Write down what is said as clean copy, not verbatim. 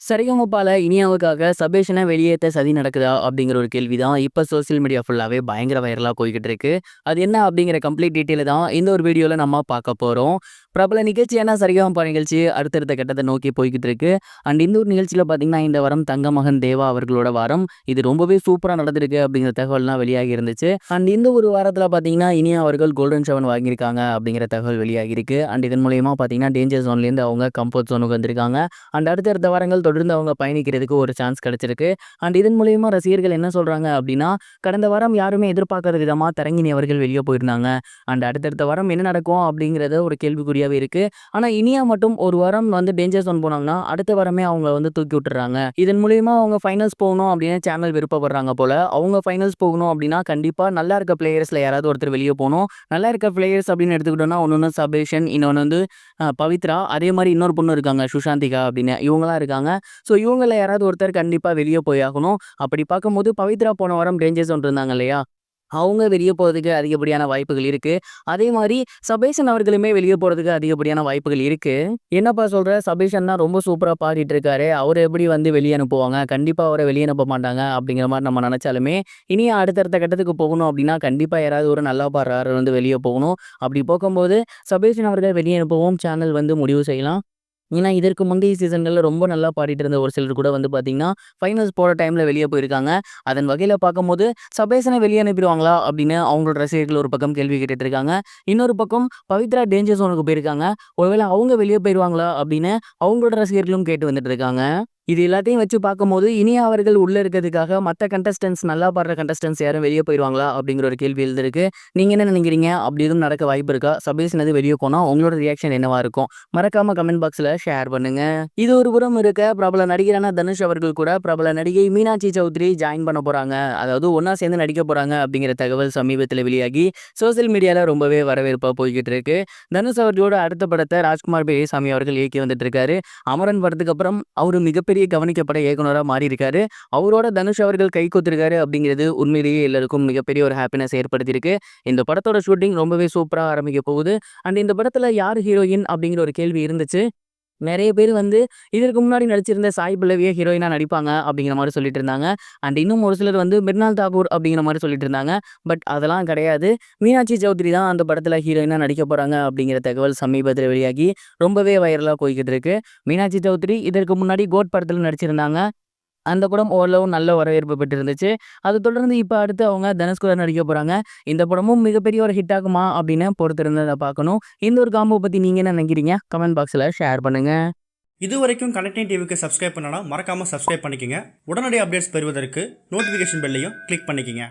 சரிகமபால இனியாவுக்காக சபேஷனை வெளியேத்த சதி நடக்குதா அப்படிங்கிற ஒரு கேள்வி தான் இப்போ சோசியல் மீடியா ஃபுல்லாகவே பயங்கர வைரலாக போய்கிட்டு இருக்கு. அது என்ன அப்படிங்கிற கம்ப்ளீட் டீட்டெயில் தான் இந்த ஒரு வீடியோவில் நம்ம பார்க்க போகிறோம். பிரபல நிகழ்ச்சியான சரிகமபா நிகழ்ச்சி அடுத்தடுத்த கட்டத்தை நோக்கி போய்கிட்டு இருக்கு. அண்ட் இந்த ஒரு நிகழ்ச்சியில் பார்த்தீங்கன்னா இந்த வாரம் தங்க மகன் தேவா அவர்களோட வாரம் இது ரொம்பவே சூப்பராக நடந்திருக்கு அப்படிங்கிற தகவல்லாம் வெளியாகி இருந்துச்சு. அண்ட் இந்த ஒரு வாரத்தில் பார்த்தீங்கன்னா இனியா அவர்கள் கோல்டன் செவன் வாங்கியிருக்காங்க அப்படிங்கிற தகவல் வெளியாகி இருக்கு. அண்ட் இதன் மூலயமா பார்த்தீங்கன்னா டேஞ்சர் ஜோன்லேருந்து அவங்க கம்ஃபர்ட் ஜோனுக்கு வந்திருக்காங்க. அண்ட் அடுத்தடுத்த வாரங்கள் தொடர்ந்து அவங்க பயணிக்கிறதுக்கு ஒரு சான்ஸ் கிடைச்சிருக்கு. அண்ட் இதன் மூலியமா ரசிகர்கள் என்ன சொல்றாங்க அப்படின்னா, கடந்த வாரம் யாருமே எதிர்பார்க்காத விதமா தரங்கினி அவர்கள் வெளியே போயிருந்தாங்க. அண்ட் அடுத்தடுத்த வாரம் என்ன நடக்கும் அப்படிங்கிறத ஒரு கேள்விக்குறியாவே இருக்கு. ஆனா இனியா மட்டும் ஒரு வாரம் வந்து டேஞ்சர் ஜோன் போனாங்கன்னா அடுத்த வாரமே அவங்க வந்து தூக்கி விட்டுறாங்க. இதன் மூலியமா அவங்க ஃபைனல்ஸ் போகணும் அப்படின்னு சேனல் விருப்பப்படுறாங்க போல. அவங்க ஃபைனல்ஸ் போகணும் அப்படின்னா கண்டிப்பா நல்லா இருக்க பிளேயர்ஸ்ல யாராவது ஒருத்தர் வெளியே போகணும். நல்லா இருக்க பிளேயர்ஸ் அப்படின்னு எடுத்துக்கிட்டோம்னா ஒன்னு சபேஷன், இன்னொன்று வந்து பவித்ரா, அதே மாதிரி இன்னொரு பொண்ணு இருக்காங்க சுஷாந்திகா அப்படின்னு இவங்களாம் இருக்காங்க. ஸோ இவங்கள யாராவது ஒருத்தர் கண்டிப்பாக வெளியே போயாகணும். அப்படி பார்க்கும்போது பவித்ரா போன வாரம் டேஞ்சர்ஸ் ஒன்று இருந்தாங்க இல்லையா, அவங்க வெளியே போகிறதுக்கு அதிகப்படியான வாய்ப்புகள் இருக்கு. அதே மாதிரி சபேஷன் அவர்களுமே வெளியே போகிறதுக்கு அதிகப்படியான வாய்ப்புகள் இருக்கு. என்னப்பா சொல்ற, சபேஷன் தான் ரொம்ப சூப்பராக பாடிட்டு இருக்காரு, அவரை எப்படி வந்து வெளியே அனுப்புவாங்க? கண்டிப்பாக அவரை வெளியே அனுப்ப மாட்டாங்க அப்படிங்கிற மாதிரி நம்ம நினச்சாலுமே இனி அடுத்தடுத்த கட்டத்துக்கு போகணும் அப்படின்னா கண்டிப்பாக யாராவது ஒரு நல்லா பாடுறாரு வந்து வெளியே போகணும். அப்படி போகும்போது சபேஷன் அவர்கள் வெளியே அனுப்பவும் சேனல் வந்து முடிவு செய்யலாம். ஏன்னா, இதற்கு முந்தைய சீசன்கள்ல ரொம்ப நல்லா பாடிட்டு இருந்த ஒரு சிலர் கூட வந்து பார்த்தீங்கன்னா, ஃபைனல்ஸ் போற டைம்ல வெளிய போயிருக்காங்க. அதன் வகையில பார்க்கும்போது, சபேஷன வெளிய அனுப்பிருவாங்களா? அப்படின்னு அவங்களோட ரசிகர்கள் ஒரு பக்கம் கேள்வி கேட்டுட்டு இருக்காங்க. இன்னொரு பக்கம் பவித்ரா டேஞ்சர் ஜோனுக்கு போயிருக்காங்க. ஒருவேளை அவங்க வெளிய போயிருவாங்களா? அப்படின்னு அவங்களோட ரசிகர்களும் கேட்டு வந்துட்டு இருக்காங்க. இது எல்லாத்தையும் வச்சு பார்க்கும்போது, இனியா அவர்கள் உள்ள இருக்கிறதுக்காக மத்த கண்டஸ்டன்ட்ஸ் நல்லா பாடுற கண்டஸ்டன்ட்ஸ் யாரும் வெளிய போயிருவாங்களா? அப்படிங்கிற ஒரு கேள்வி எழுந்திருக்கு. நீங்க என்ன நினைக்கிறீங்க? அப்படி எதுவும் நடக்க வாய்ப்பு இருக்கா? சபேஷன் எது வெளிய போனா உங்களோட ரியாக்ஷன் என்னவா இருக்கும்? மறக்காம கமெண்ட் பாக்ஸ்ல ஷேர் பண்ணுங்க. இது ஒரு புறம் இருக்க, பிரபல நடிகரான தனுஷ் அவர்கள் கூட பிரபல நடிகை மீனாட்சி சௌத்ரி ஜாயின் பண்ண போறாங்க. அதாவது ஒண்ணா சேர்ந்து நடிக்க போறாங்க அப்படிங்கிற தகவல் சமீபத்தில் வெளியாகி சோசியல் மீடியால ரொம்பவே வரவேற்பா போய்கிட்டு இருக்கு. தனுஷ் அவர்களோட அடுத்த படத்தை ராஜ்குமார் பெரியசாமி அவர்கள் இயக்கி வந்துட்டு இருக்காரு. அமரன் படத்துக்கு அப்புறம் அவரு மிகப்பெரிய கவனிக்கப்பட இயக்குனரா மாறி இருக்காரு. அவரோட தனுஷ் அவர்கள் கை கோத்திருக்காரு அப்படிங்கிறது உண்மையிலேயே எல்லாருக்கும் மிகப்பெரிய ஒரு ஹாப்பினஸ் ஏற்படுத்தியிருக்கு. இந்த படத்தோட ஷூட்டிங் ரொம்பவே சூப்பரா ஆரம்பிக்க போகுது. அண்ட் இந்த படத்துல யார் ஹீரோயின் அப்படிங்கிற ஒரு கேள்வி இருந்துச்சு. நிறைய பேர் வந்து இதற்கு முன்னாடி நடிச்சிருந்த சாய் பல்லவியே ஹீரோயினா நடிப்பாங்க அப்படிங்கிற மாதிரி சொல்லிட்டு இருந்தாங்க. அண்ட் இன்னும் ஒரு சிலர் வந்து மிர்னால் தாகூர் அப்படிங்கிற மாதிரி சொல்லிட்டு இருந்தாங்க. பட் அதெல்லாம் கிடையாது. மீனாட்சி சௌத்ரி தான் அந்த படத்துல ஹீரோயினா நடிக்க போறாங்க அப்படிங்கிற தகவல் சமீபத்தில் வெளியாகி ரொம்பவே வைரலா போய்கிட்டு இருக்கு. மீனாட்சி சௌத்ரி இதற்கு முன்னாடி கோட் படத்துல நடிச்சிருந்தாங்க. அந்த படம் ஓரளவு நல்ல வரவேற்பு பெற்றிருந்துச்சு. அதை தொடர்ந்து இப்போ அடுத்து அவங்க தனுஷ் கூட நடிக்க போறாங்க. இந்த படமும் மிகப்பெரிய ஒரு ஹிட் ஆகுமா அப்படின்னு பொறுத்திருந்து அதை பார்க்கணும். இந்த ஒரு காம்போ பத்தி நீங்க என்ன நினைக்கிறீங்க? கமெண்ட் பாக்ஸ்ல ஷேர் பண்ணுங்க. இதுவரைக்கும் கனெக்டிங் டிவிக்கு சப்ஸ்கிரைப் பண்ணனா மறக்காம சப்ஸ்கிரைப் பண்ணிக்கங்க. உடனடி அப்டேட்ஸ் பெறுவதற்கு நோட்டிஃபிகேஷன் பெல்லையும் கிளிக் பண்ணிக்கங்க.